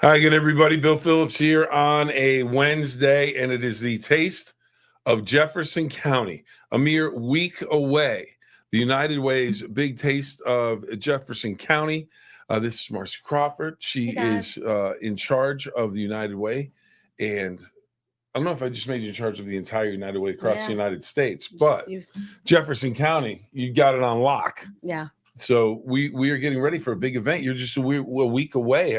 Hi again, everybody. Bill Phillips here on a Wednesday, and it is the taste of Jefferson County, a mere week away. The United Way's big taste of Jefferson County. This is Marcy Crawford. She is in charge of the United Way, and I don't know if I just made you in charge of the entire United Way across the United States, but Jefferson County, you got it on lock. Yeah. So we are getting ready for a big event. You're just a week away.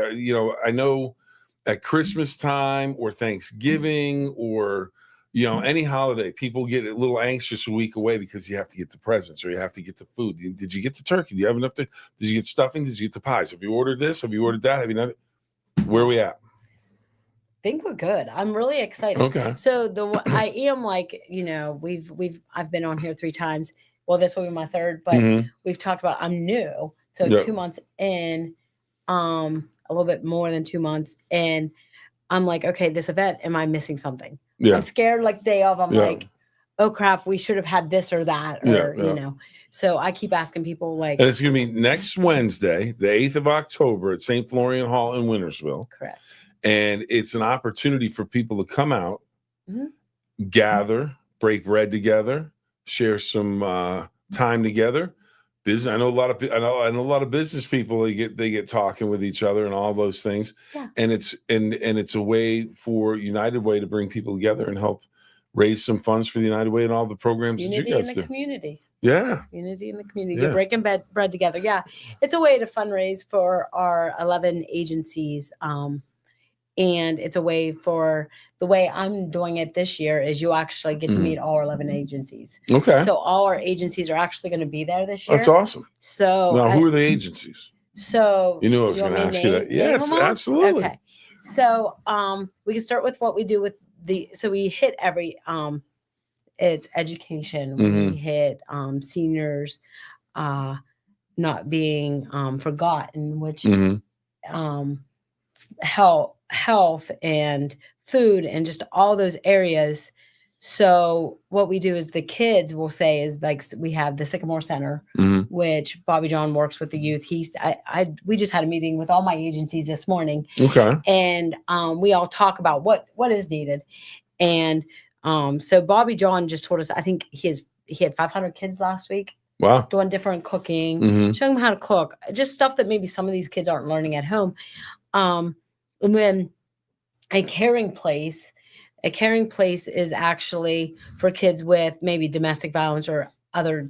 I know at Christmas time or Thanksgiving or any holiday, people get a little anxious a week away because you have to get the presents or you have to get the food. Did you get the turkey? Do you have enough did you get stuffing? Did you get the pies? Have you ordered this? Have you ordered that? Have you not? Where are we at? I think we're good. I'm really excited. Okay. So I am I've been on here 3 times. Well, this will be my 3rd, but we've talked about I'm new. So 2 months in, a little bit more than 2 months. And I'm like, okay, this event, am I missing something? Yeah. I'm scared like day of. I'm like, oh crap, we should have had this or that. Or, So I keep asking people like. And it's going to be next Wednesday, the 8th of October at St. Florian Hall in Wintersville. Correct. And it's an opportunity for people to come out, gather, break bread together, share some time together. I know a lot of business people. They get talking with each other and all those things. Yeah. And it's a way for United Way to bring people together and help raise some funds for the United Way and all the programs that you guys do. Unity in the community. Yeah. Unity in the community. You're breaking bread together. Yeah. It's a way to fundraise for our 11 agencies. And it's a way for the way I'm doing it this year is you actually get to meet all 11 agencies. Okay. So all our agencies are actually going to be there this year. That's awesome. So now, who are the agencies? So you knew I was going to ask you that. Yes, absolutely. Okay. So we can start with what we do with so we hit every it's education. We hit seniors not being forgotten, which health and food and just all those areas. So what we do is the kids will say is like we have the Sycamore Center, which Bobby John works with the youth. We just had a meeting with all my agencies this morning. Okay. And we all talk about what is needed. And so Bobby John just told us, I think he had 500 kids last week. Wow. Doing different cooking, showing them how to cook, just stuff that maybe some of these kids aren't learning at home. And then a caring place is actually for kids with maybe domestic violence or other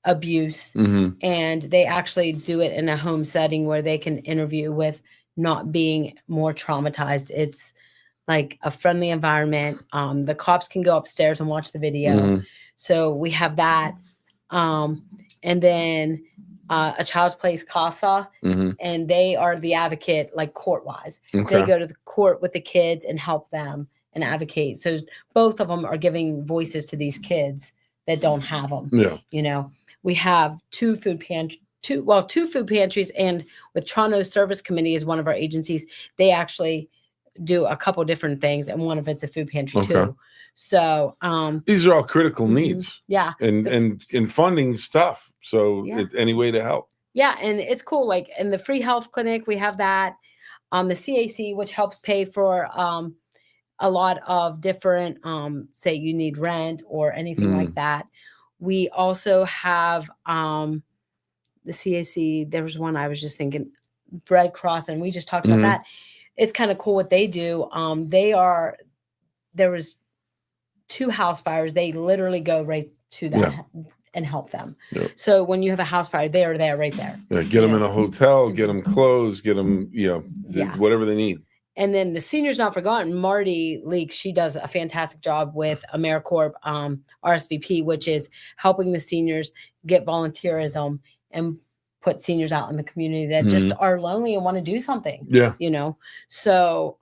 abuse. And they actually do it in a home setting where they can interview with not being more traumatized. It's like a friendly environment. The cops can go upstairs and watch the video. So we have that. And then a Child's Place CASA, and they are the advocate, like court-wise. Okay. They go to the court with the kids and help them and advocate. So both of them are giving voices to these kids that don't have them. Yeah. We have two food pantries, and with Toronto Service Committee is one of our agencies. They actually do a couple different things, and one of it's a food pantry too. So these are all critical needs. Yeah. And funding stuff. So it's any way to help. Yeah. And it's cool. Like in the free health clinic, we have that. The CAC, which helps pay for a lot of different, say you need rent or anything like that. We also have the CAC. There was one I was just thinking, Red Cross, and we just talked about that. It's kind of cool what they do. There was 2 house fires. They literally go right to that and help them. Yep. So when you have a house fire, they are there right there. Yeah, get them in a hotel, get them clothes, get them, whatever they need. And then the Seniors Not Forgotten, Marty Leek, she does a fantastic job with AmeriCorps RSVP, which is helping the seniors get volunteerism and put seniors out in the community that just are lonely and want to do something. Yeah. So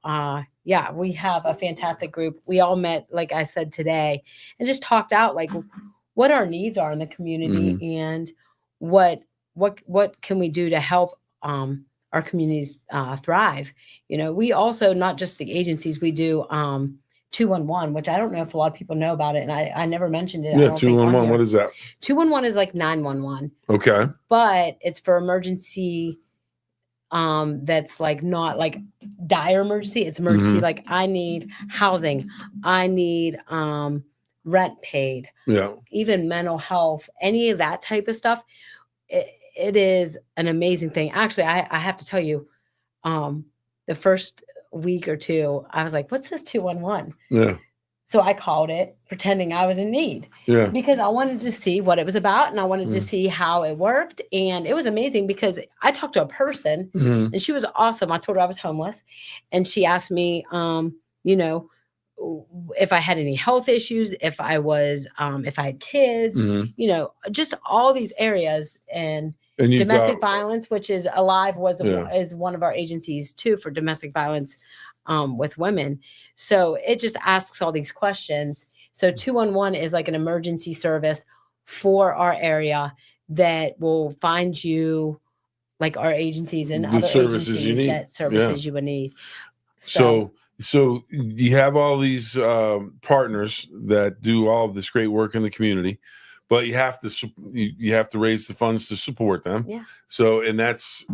we have a fantastic group. We all met, like I said today, and just talked out like what our needs are in the community and what can we do to help our communities thrive. We also, not just the agencies, we do 211, which I don't know if a lot of people know about it, and I never mentioned it. Yeah, 211. What is that? 211 is like 911. Okay. But it's for emergency that's like not like dire emergency. It's emergency. Mhm. Like I need housing, I need rent paid, Yeah. even mental health, any of that type of stuff. It is an amazing thing. Actually, I have to tell you, the first week or two, I was like, "What's this 211?" Yeah. So I called it, pretending I was in need, Yeah. because I wanted to see what it was about and I wanted to Mm. see how it worked. And it was amazing because I talked to a person Mhm. and she was awesome. I told her I was homeless and she asked me, you know, if I had any health issues, if I was, if I had kids, Mhm. just all these areas. And And you domestic thought, violence, which is Alive yeah. is one of our agencies too for domestic violence with women. So it just asks all these questions. So 211 is like an emergency service for our area that will find you like our agencies and The other services you agencies need. that services you would need. So So you have all these partners that do all of this great work in the community, but you have to you have to raise the funds to support them. yeah, So, and that's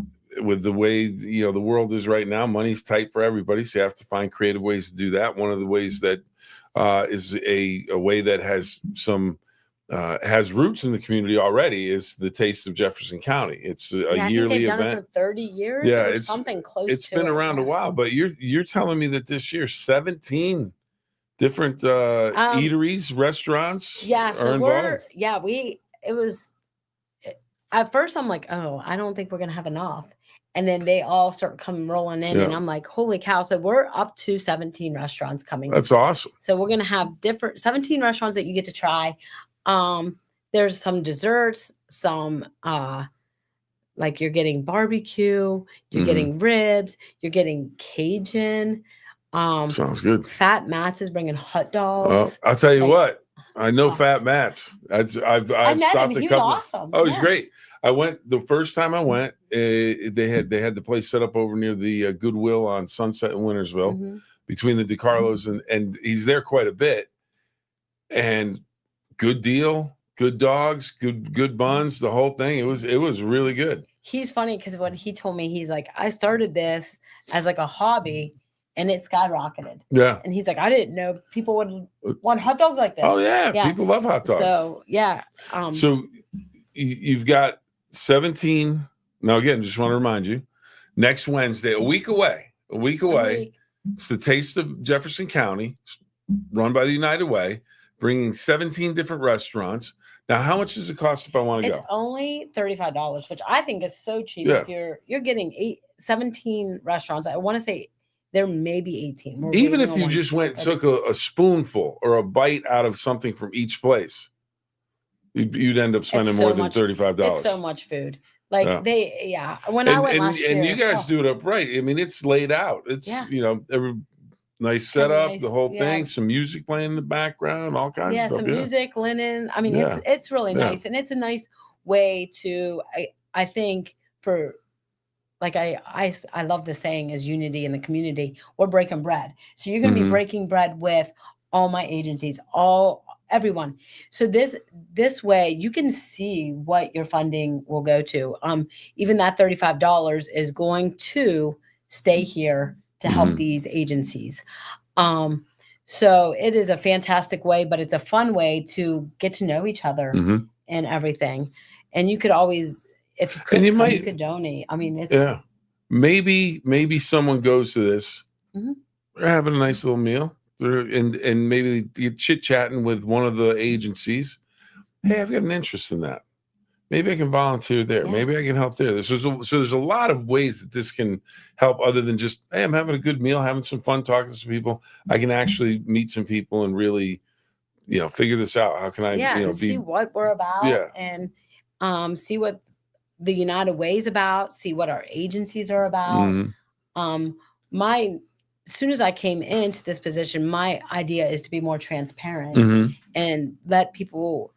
with the way the world is right now. Money's tight for everybody, so you have to find creative ways to do that. One of the ways that is a way that has some has roots in the community already is the Taste of Jefferson County. It's a yeah, I think yearly they've done event. it for 30 years Yeah, or something close it's to been it. around a Yeah. while, but you're telling me that this year 17 different eateries, restaurants Yeah, are so involved. it was at first I'm like, oh, I don't think we're gonna have enough. And then they all start coming rolling in, and Yeah, I'm like, holy cow. So we're up to 17 restaurants coming. that's awesome. So we're gonna have different 17 restaurants that you get to try. There's some desserts, some like you're getting barbecue, you're Mhm. getting ribs, you're getting Cajun. Sounds good. Fat Mats is bringing hot Well, dogs. I'll tell you Like, what. I know oh, Fat Mats. I I've met him. stopped a He was couple. awesome. Oh, he's Yeah. great. I went the first time I went. They had the place set up over near the Goodwill on Sunset in Wintersville, Mhm. between the DeCarlos, and he's there quite a bit. And good deal, good dogs, good buns, the whole thing. It was really good. He's funny because when he told me, he's like, I started this as like a hobby and it skyrocketed. Yeah. And he's like, I didn't know people would want hot dogs like this. Oh yeah, Yeah. people love hot dogs. So yeah. So you've got 17. Now again, just want to remind you, next Wednesday, a week away, it's the Taste of Jefferson County, run by the United Way, bringing 17 different restaurants. Now, how much does it cost if I want to It's go? only $35, which I think is so cheap. Yeah. If you're getting 17 restaurants, I want to say there may be 18. We're Even waiting if on you one. just went and took a spoonful or a bite out of something from each place, you'd end up spending more than $35. It's so much food. Like Yeah. When I went last year, and you guys do it up right. I mean, it's laid out. It's Yeah. Every nice Kinda setup, nice, the whole yeah. thing, some music playing in the background, all kinds of stuff. some Yeah. music, linen. I mean, Yeah. it's really Yeah. nice, and it's a nice way to. I think for like I love the saying is unity in the community. We're breaking bread, so you're going to be Mhm. breaking bread with all my agencies, everyone. So this way you can see what your funding will go to. Even that $35 is going to stay here to help Mhm. these agencies. So it is a fantastic way, but it's a fun way to get to know each other Mhm. and everything. And you could always, if you And couldn't you come, might- you could donate. I mean, it's Yeah. Maybe someone goes to this. Mhm. They're having a nice little meal. And maybe you're chit-chatting with one of the agencies. Hey, I've got an interest in that. Maybe I can volunteer there. Yeah. Maybe I can help there. So there's a lot of ways that this can help other than just, hey, I'm having a good meal, having some fun talking to some people. I can actually meet some people and really, figure this out. How can I, and see what we're about, Yeah. and see what the United Way is about, see what our agencies are about. Mhm. My as soon as I came into this position, my idea is to be more transparent Mhm. and let people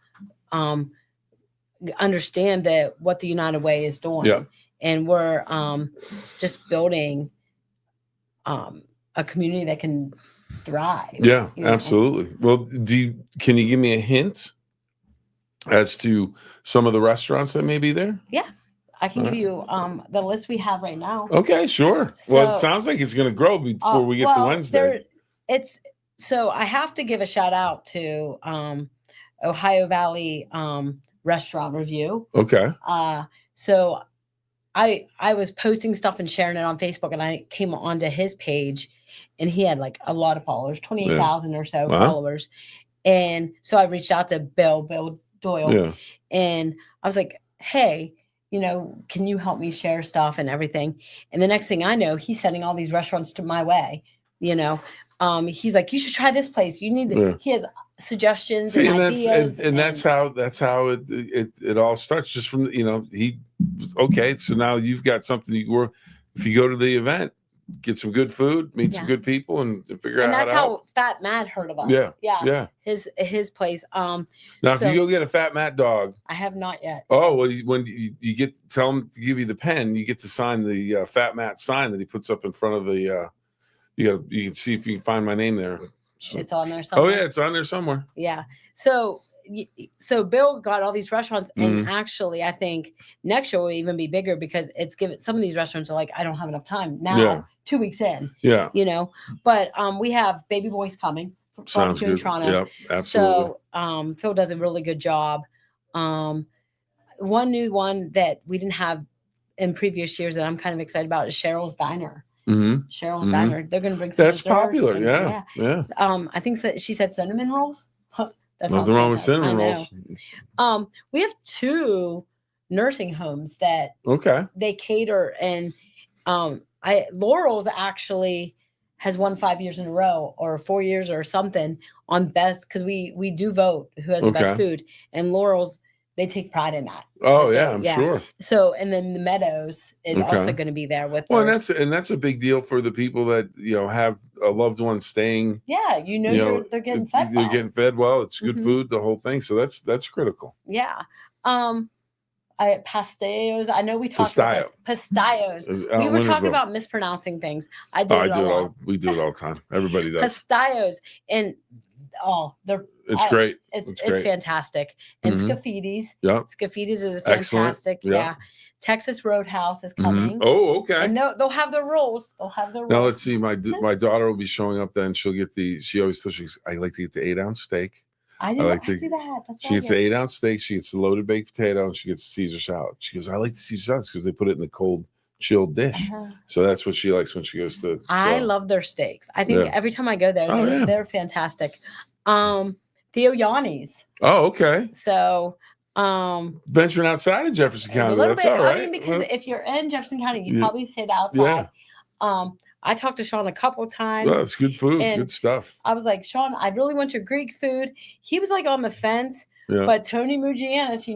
understand that what the United Way is doing. Yeah. And we're just building a community that can thrive. Yeah, absolutely. Well, can you give me a hint as to some of the restaurants that may be there? Yeah. I can give you the list we have right now. Okay, sure. Well, it So, sounds like it's going to grow before we get to Wednesday. So I have to give a shout out to Ohio Valley Restaurant Review. Okay. So I was posting stuff and sharing it on Facebook, and I came onto his page, and he had like a lot of followers, 28,000 or so followers. And so I reached out to Bill Doyle, and I was like, hey, can you help me share stuff and everything? And the next thing I know, he's sending all these restaurants to my way. He's like, you should try this place. You need to. He has suggestions and ideas, and that's how it all starts. Just from okay. So now you've got something if you go to the event, get some good food, meet some good people, and figure out. And that's how how Fat Matt heard of us. Yeah. His place. Now, if you go get a Fat Matt dog, I have not yet. Oh well, when you tell him to give you the pen, you get to sign the Fat Matt sign that he puts up in front of the. You can see if you can find my name there. So, it's on there somewhere. Oh yeah, it's on there somewhere. Yeah. So Bill got all these restaurants, and actually, I think next year will even be bigger because it's given. Some of these restaurants are like, I don't have enough time now. 2 weeks in. Yeah. But we have Baby Boys coming from in Toronto. Yep, absolutely. So Phil does a really good job. One new one that we didn't have in previous years that I'm kind of excited about is Cheryl's Diner. Cheryl's Diner. They're going to bring some. That's popular. Yeah. I think she said cinnamon rolls. That's nothing wrong with cinnamon rolls. We have 2 nursing homes that they cater, and Laurel's actually has won 5 years in a row or 4 years or something on best, because we do vote who has the best food, and Laurel's, they take pride in that. Oh yeah, I'm sure. So, and then the Meadows is also going to be there with. Well, and that's a big deal for the people that have a loved one staying. Yeah, they're getting fed. They're getting fed well. It's good food, the whole thing. So that's critical. Yeah. Pastillos. I know we talked about this. Pastillos. We were talking about mispronouncing things. We do it all the time. Everybody does. Pastillos, and it's great. It's fantastic. And Scaffidi's. Yeah. Scaffidi's is fantastic. Yeah. Texas Roadhouse is coming. Oh, okay. And they'll have the rolls. Now let's see. My daughter will be showing up. Then she'll get she always says I like to get the 8-ounce steak. I do that. She gets the 8-ounce steak. She gets the loaded baked potato, and she gets the Caesar salad. She goes, I like the Caesar salad because they put it in the cold, chilled dish. So that's what she likes when she goes to. I love their steaks. I think every time I go there, they're fantastic. Theo Yanni's. Oh, okay. So venturing outside of Jefferson County. A little that's bit. all right. I mean, because if you're in Jefferson County, you probably hit outside. I talked to Sean a couple of times. Well, it's good food, good stuff. I was like, Sean, I really want your Greek food. He was like on the fence. But Tony Mugianis,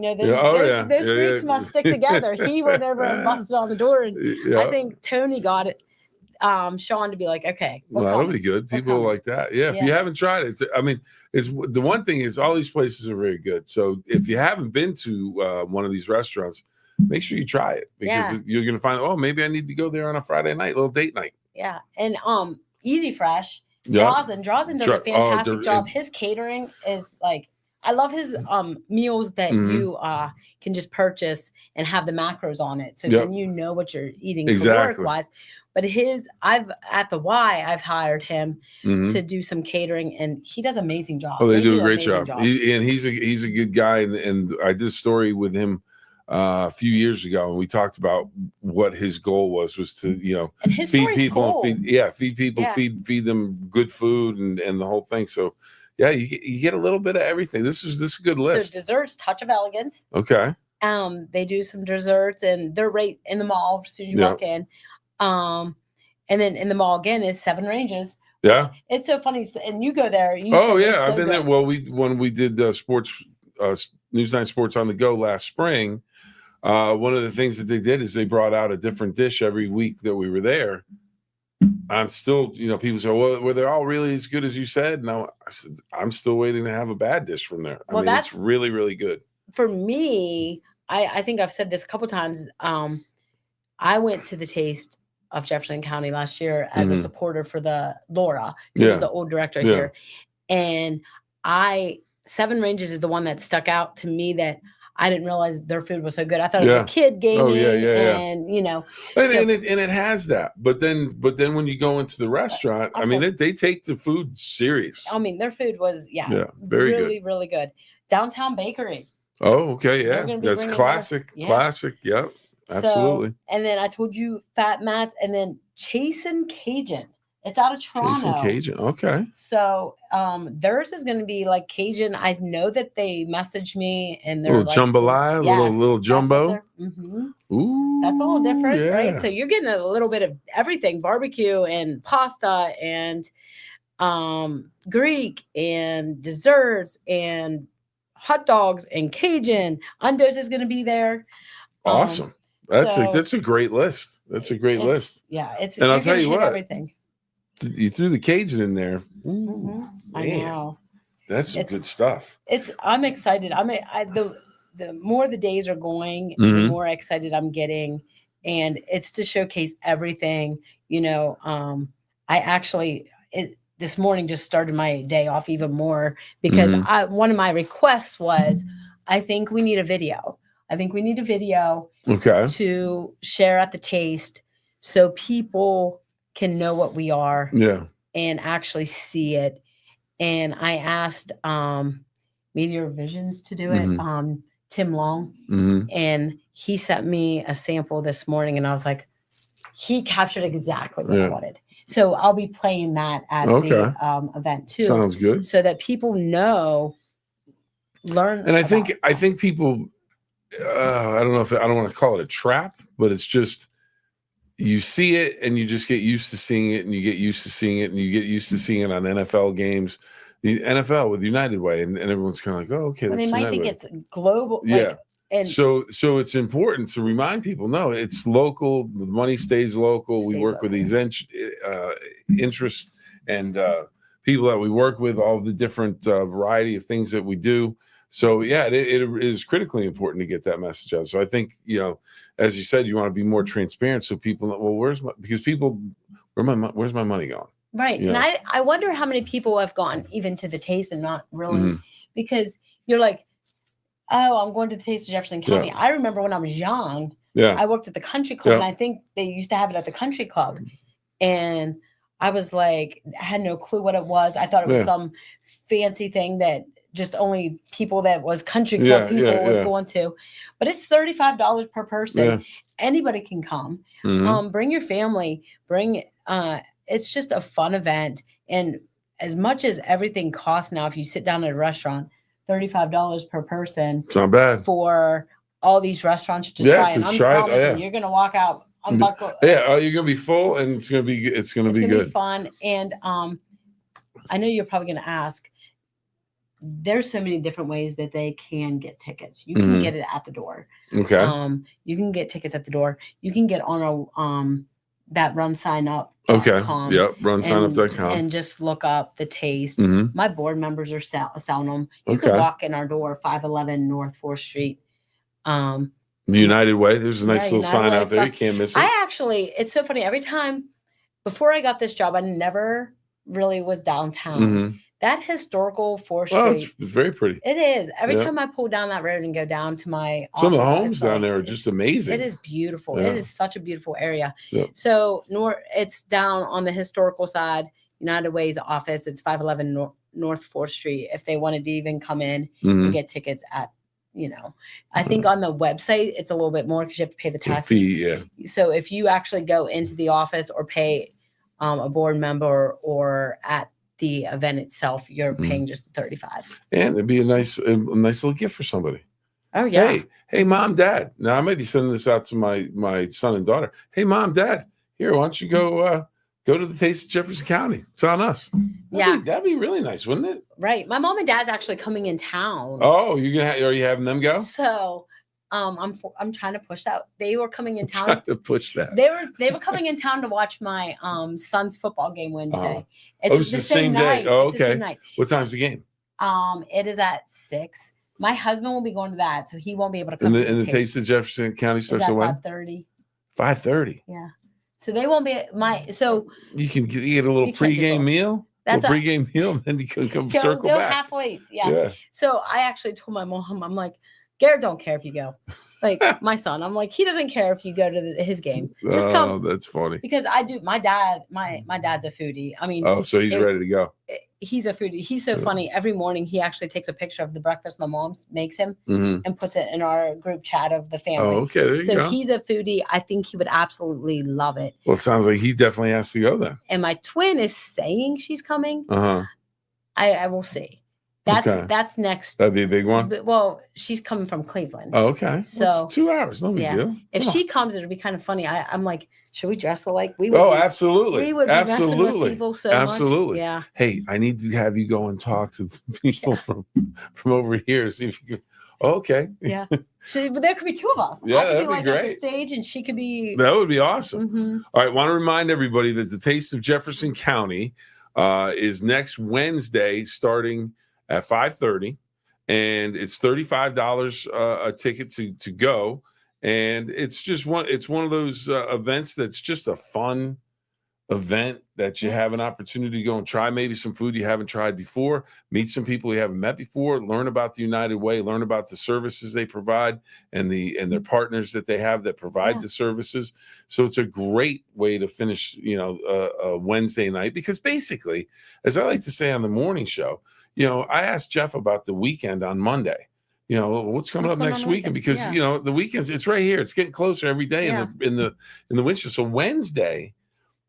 those Greeks must stick together. He went over and busted on the door, and I think Tony got it. Sean to be like, okay, that'll be good. People like that. Yeah, if you haven't tried it, it's the one thing is all these places are very good. So if you haven't been to one of these restaurants, make sure you try it, because you're going to find, maybe I need to go there on a Friday night, little date night. Yeah, and Easy Fresh, Drazen does a fantastic job. His catering is like, I love his meals that you can just purchase and have the macros on it, so then you know what you're eating work wise. But at the Y, I've hired him to do some catering, and he does an amazing job. Oh, they do a great job. He's a good guy, and I did a story with him a few years ago, and we talked about what his goal was to and his feed people, cool. feed people, feed them good food and the whole thing. So you get a little bit of everything. This is a good list. So desserts, Touch of Elegance. Okay. They do some desserts, and they're right in the mall as soon as you walk in. And then in the mall again is Seven Ranges. Yeah. It's so funny. And you go there. I've been there. Well, when we did sports, News 9 Sports on the Go last spring, one of the things that they did is they brought out a different dish every week that we were there. I'm still, people say, well, were they all really as good as you said? No, I said, I'm still waiting to have a bad dish from there. I mean, it's really, really good. For me, I think I've said this a couple times. I went to the Taste of Jefferson County last year as a supporter for Laura, who was the old director here. And Seven Ranges is the one that stuck out to me, that I didn't realize their food was so good. I thought it Yeah. was a kid gaming, Oh, yeah. and you know, And, so- and it has that. But then when you go into the restaurant, I mean, they take the food serious. I mean, their food was very really, good. really good. Downtown Bakery. Oh, okay, They're yeah. gonna be That's bringing classic. their- yeah. Classic. Yep. Absolutely. So, and then I told you Fat Matt's, and then Chasin' Cajun. It's out of Toronto. Chasin' Cajun. Okay. So theirs is going to be like Cajun. I know that they messaged me and they're Little like jambalaya, yes, little jumbo. Mm-hmm. That's a little different, right? So you're getting a little bit of everything: barbecue and pasta and Greek and desserts and hot dogs and Cajun. Undos is going to be there. Awesome. That's a great list. That's a great list. Yeah, and I'll tell you what, everything. You threw the Cajun in there. I know. That's some good stuff. I'm excited. The more the days are going, the more excited I'm getting, and it's to showcase everything. You know, I actually this morning just started my day off even more because one of my requests was, I think we need a video. Okay. To share at the taste so people can know what we are and actually see it. And I asked Meteor Visions to do it, Tim Long, and he sent me a sample this morning, and I was like, he captured exactly what I wanted. So I'll be playing that at the event too. Sounds good. So that people learn. And I think people, I don't want to call it a trap, but it's just, you see it and you just get used to seeing it, and you get used to seeing it, and you get used to seeing it on NFL games, the NFL with United Way, and everyone's kind of like, oh, okay. Well, that's they might United think Way. it's global. Yeah. And so it's important to remind people, no, it's local. The money stays local. We work with these interests and people that we work with, all the different variety of things that we do. So yeah, it is critically important to get that message out. So I think, as you said, you want to be more transparent so people know, well, where's my money going? Right. And I wonder how many people have gone even to the taste and not really, because you're like, oh, I'm going to the Taste of Jefferson County. Yeah. I remember when I was young, I worked at the country club, and I think they used to have it at the country club. And I was like, I had no clue what it was. I thought it was some fancy thing that just only people that was country club people was going to. But it's $35 per person. Yeah. Anybody can come. Bring your family. It's just a fun event. And as much as everything costs now, if you sit down at a restaurant, $35 per person. It's not bad for all these restaurants to try. And I'm promising you're going to walk out unbuckled. Yeah, you're going to be full, and it's going to be good. Be fun. And I know you're probably going to ask. There's so many different ways that they can get tickets. You can get it at the door. Okay. You can get tickets at the door. You can get on a that runsignup.com. Okay. Yep. Runsignup.com. And just look up the taste. My board members are selling them. You can walk in our door, 511 North 4th Street. The United Way. There's a nice little sign out there. You can't miss it. It's so funny. Every time before I got this job, I never really was downtown. That historical 4th Street. It's very pretty. It is. Every time I pull down that road and go down to my office, some of the homes down there are just amazing. It is beautiful. Yeah. It is such a beautiful area. Yep. So it's down on the historical side, United Way's office. It's 511 North 4th Street. If they wanted to even come in and get tickets at, I think on the website, it's a little bit more because you have to pay the tax fee. Yeah. So if you actually go into the office or pay a board member or at the event itself, you're paying just the $35. And it'd be a nice little gift for somebody. Oh yeah. Hey, mom, dad. Now I might be sending this out to my son and daughter. Hey, mom, dad. Here, why don't you go to the Taste of Jefferson County? It's on us. That'd be really nice, wouldn't it? Right. My mom and dad's actually coming in town. Oh, are you having them go? So, I'm trying to push that. They were coming in town. Trying to push that. They were coming in town to watch my son's football game Wednesday. It's the same night. day. Oh, It's the okay. same night. What time's the game? It is at 6. My husband will be going to that, so he won't be able to come. And the Taste of Jefferson County starts at when? 5:30. 5:30. Yeah. So they won't be you can get a little pregame meal. That's a pregame meal, and then you can come circle back. Halfway. Yeah. So I actually told my mom, I'm like, Garrett don't care if you go. Like my son, I'm like, he doesn't care if you go to his game. Just come. Oh, that's funny. Because I do. My dad's a foodie. I mean, Oh, so he's ready to go. He's a foodie. He's so funny. Every morning he actually takes a picture of the breakfast my mom makes him and puts it in our group chat of the family. Oh, okay. There you go. He's a foodie. I think he would absolutely love it. Well, it sounds like he definitely has to go then. And my twin is saying she's coming. Uh-huh. I will see. That's next. That'd be a big one. Well, she's coming from Cleveland. Oh, okay. So it's 2 hours. No big deal. If she comes, it'll be kind of funny. I'm like, should we dress alike? We would. Oh, absolutely. We would be messing with people so absolutely. Much. Yeah. Hey, I need to have you go and talk to people from over here. See if you can. Oh, okay. Yeah. But there could be two of us. Yeah, I could that'd be like great. on the stage, and she could be. That would be awesome. Mm-hmm. All right. Want to remind everybody that the Taste of Jefferson County is next Wednesday, starting at 5:30, and it's $35 a ticket to go, and it's one of those events that's just a fun event that you have an opportunity to go and try maybe some food you haven't tried before, meet some people you haven't met before, learn about the United Way, learn about the services they provide and their partners that they have that provide the services. So it's a great way to finish, a Wednesday night, because basically, as I like to say on the morning show, I asked Jeff about the weekend on Monday. What's coming up next weekend? Because the weekends, it's right here. It's getting closer every day in the winter. So Wednesday,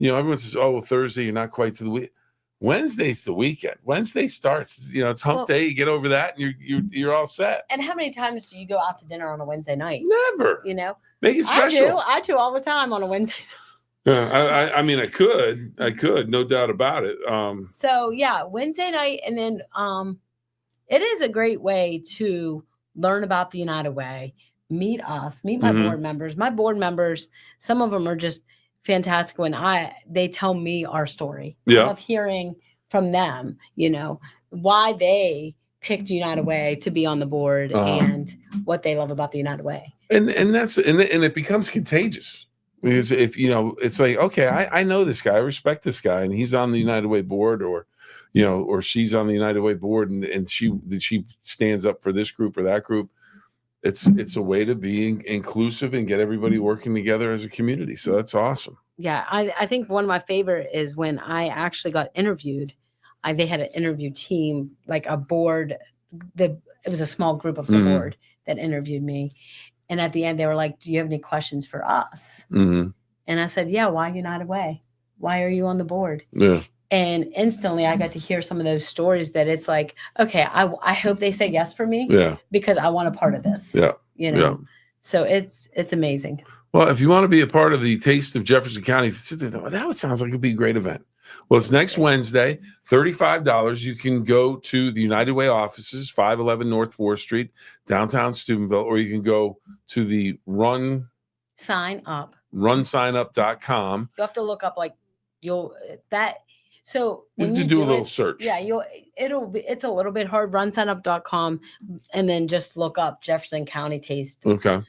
everyone says, "Oh, Thursday, you're not quite to the week." Wednesday's the weekend. Wednesday starts. It's hump day. You get over that, and you're all set. And how many times do you go out to dinner on a Wednesday night? Never. Make it special. I do all the time on a Wednesday. I mean, I could, no doubt about it. So yeah, Wednesday night, and then it is a great way to learn about the United Way, meet my board members. My board members, some of them are just fantastic when they tell me our story. Yeah. I love hearing from them, why they picked United Way to be on the board and what they love about the United Way. And it becomes contagious, because if it's like, okay, I know this guy, I respect this guy, and he's on the United Way board, or she's on the United Way board, and she stands up for this group or that group. It's a way to be inclusive and get everybody working together as a community. So that's awesome. Yeah, I think one of my favorite is when I actually got interviewed. They had an interview team, like a board. It was a small group of the board that interviewed me. And at the end, they were like, "Do you have any questions for us?" And I said, "Yeah, why United Way? Why are you on the board?" Yeah. And instantly I got to hear some of those stories that it's like, okay, I hope they say yes for me, because I want a part of this. Yeah. So it's amazing. Well, if you want to be a part of the Taste of Jefferson County, that sounds like it'd be a great event. Well, it's next Wednesday, $35. You can go to the United Way offices, 511 North 4th Street, downtown Steubenville, or you can go to the runsignup.com. You have to look up So you have to do a little search. Yeah, it's a little bit hard. Runsignup.com, and then just look up Jefferson County Taste. Okay.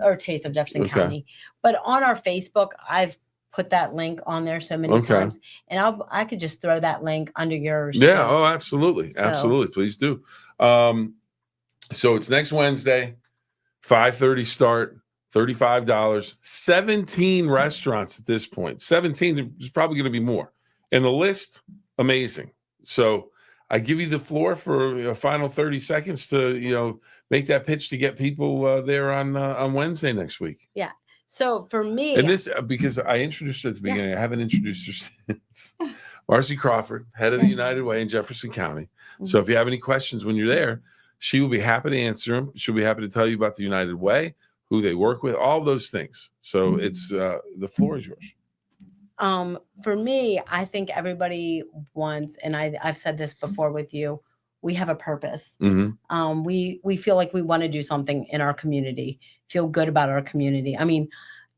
Or Taste of Jefferson County. But on our Facebook, I've put that link on there so many times, and I could just throw that link under yours. Yeah. Oh, absolutely, absolutely. Please do. So it's next Wednesday, 5:30 start. $35. 17 restaurants at this point. 17. There's probably going to be more. And the list, amazing. So I give you the floor for a final 30 seconds to, make that pitch to get people there on Wednesday next week. Yeah. So for me, and this, because I introduced her at the beginning, I haven't introduced her since. Marcy Crawford, head of the United Way in Jefferson County. So if you have any questions when you're there, she will be happy to answer them. She'll be happy to tell you about the United Way, who they work with, all those things. So it's the floor is yours. For me, I think everybody wants, and I've said this before with you, we have a purpose. We feel like we want to do something in our community, feel good about our community. I mean,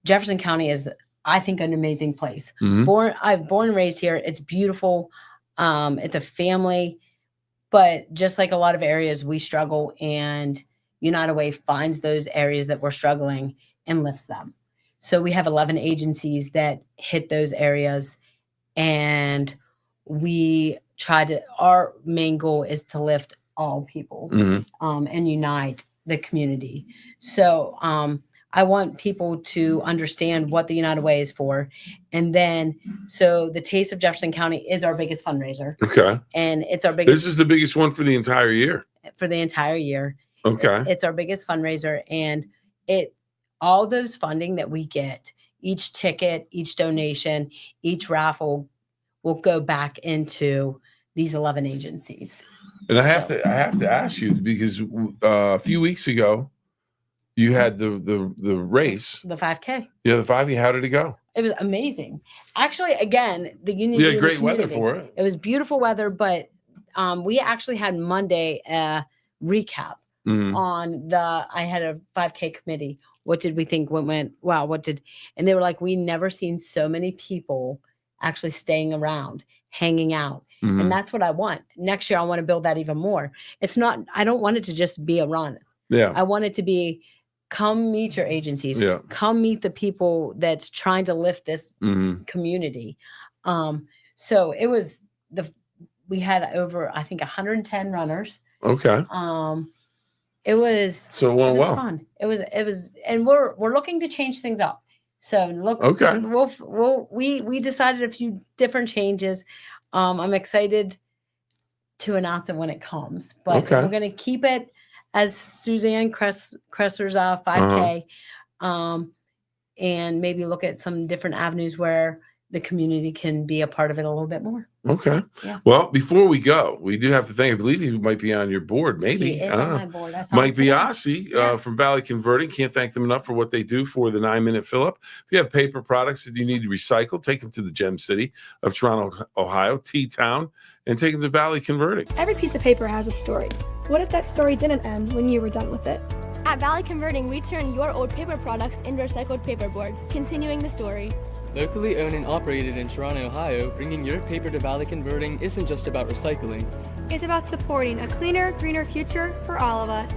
Jefferson County is, I think, an amazing place. I'm born and raised here. It's beautiful. It's a family, but just like a lot of areas, we struggle, and United Way finds those areas that we're struggling and lifts them. So we have 11 agencies that hit those areas, and our main goal is to lift all people and unite the community. So I want people to understand what the United Way is for. And then, so the Taste of Jefferson County is our biggest fundraiser. Okay. And it's our biggest. This is the biggest one for the entire year. For the entire year. Okay. It's our biggest fundraiser. And all those funding that we get, each ticket, each donation, each raffle will go back into these 11 agencies. And I have to ask you, because a few weeks ago, you had the race, the 5K. Yeah, the 5K. How did it go? It was amazing. Actually, again, the union. You had great weather for it. It was beautiful weather, but we actually had Monday recap on I had a 5K committee. What did we think went? Wow, and they were like, we never seen so many people actually staying around, hanging out. And that's what I want. Next year, I want to build that even more. I don't want it to just be a run. Yeah. I want it to be, come meet your agencies. Yeah. Come meet the people that's trying to lift this community. So it was we had over, I think, 110 runners. Okay. It was fun. It was, and we're looking to change things up. So look, okay. We decided a few different changes. I'm excited to announce it when it comes, but we're going to keep it as Suzanne Cresser's 5K, and maybe look at some different avenues where the community can be a part of it a little bit more. Okay. Yeah. Well, before we go, we do have to thank, I believe he might be on your board, maybe. He is on my board. Mike Biasi from Valley Converting. Can't thank them enough for what they do for the 9-Minute Phill-Up. If you have paper products that you need to recycle, take them to the Gem City of Toronto, Ohio, T-Town, and take them to Valley Converting. Every piece of paper has a story. What if that story didn't end when you were done with it? At Valley Converting, we turn your old paper products into recycled paperboard, continuing the story. Locally owned and operated in Toronto, Ohio, bringing your paper to Valley Converting isn't just about recycling. It's about supporting a cleaner, greener future for all of us.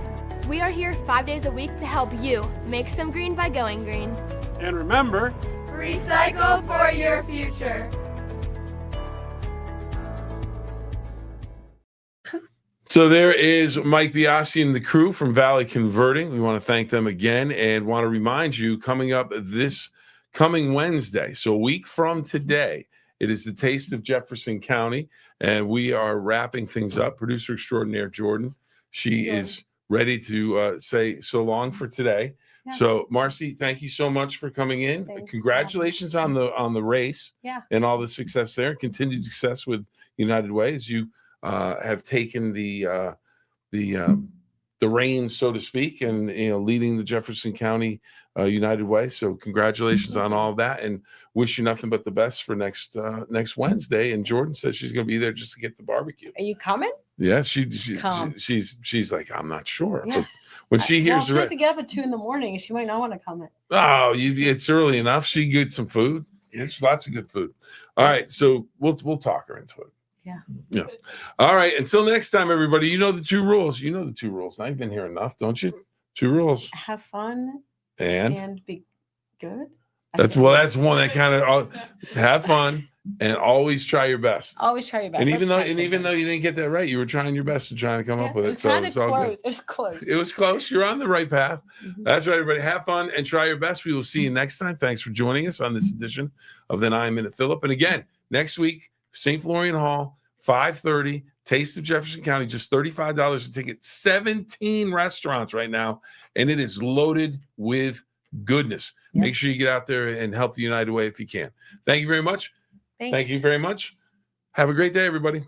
We are here 5 days a week to help you make some green by going green. And remember, recycle for your future. So there is Mike Biasi and the crew from Valley Converting. We want to thank them again and want to remind you, coming up this coming Wednesday, so a week from today, it is the Taste of Jefferson County, and we are wrapping things up. Producer extraordinaire Jordan, she is ready to say so long for today. Yeah. So Marcy, thank you so much for coming in. Thanks. Congratulations on the race, and all the success there. Continued success with United Way as you have taken the reins, so to speak, and leading the Jefferson County United Way. So congratulations on all of that, and wish you nothing but the best for next Wednesday. And Jordan says she's going to be there just to get the barbecue. Are you coming? Yeah, she's like, I'm not sure. Yeah. But when she hears she has to get up at 2 a.m. She might not want to come. It's early enough. She can get some food. There's lots of good food. All right, so we'll talk her into it. Yeah. All right. Until next time, everybody. You know the 2 rules. You know the 2 rules. Now you've been here enough, don't you? 2 rules. Have fun and be good. That's one that kind of have fun and always try your best. Always try your best. And even though you didn't get that right, you were trying your best to trying to come up with it. So it's all good. It was close. It was close. You're on the right path. That's right, everybody. Have fun and try your best. We will see you next time. Thanks for joining us on this edition of the 9-Minute Phill-Up. And again, next week, St. Florian Hall, 5:30, Taste of Jefferson County, just $35 a ticket. 17 restaurants right now, and it is loaded with goodness. Make sure you get out there and help the United Way if you can. Thank you very much. Thanks. Thank you very much. Have a great day, everybody.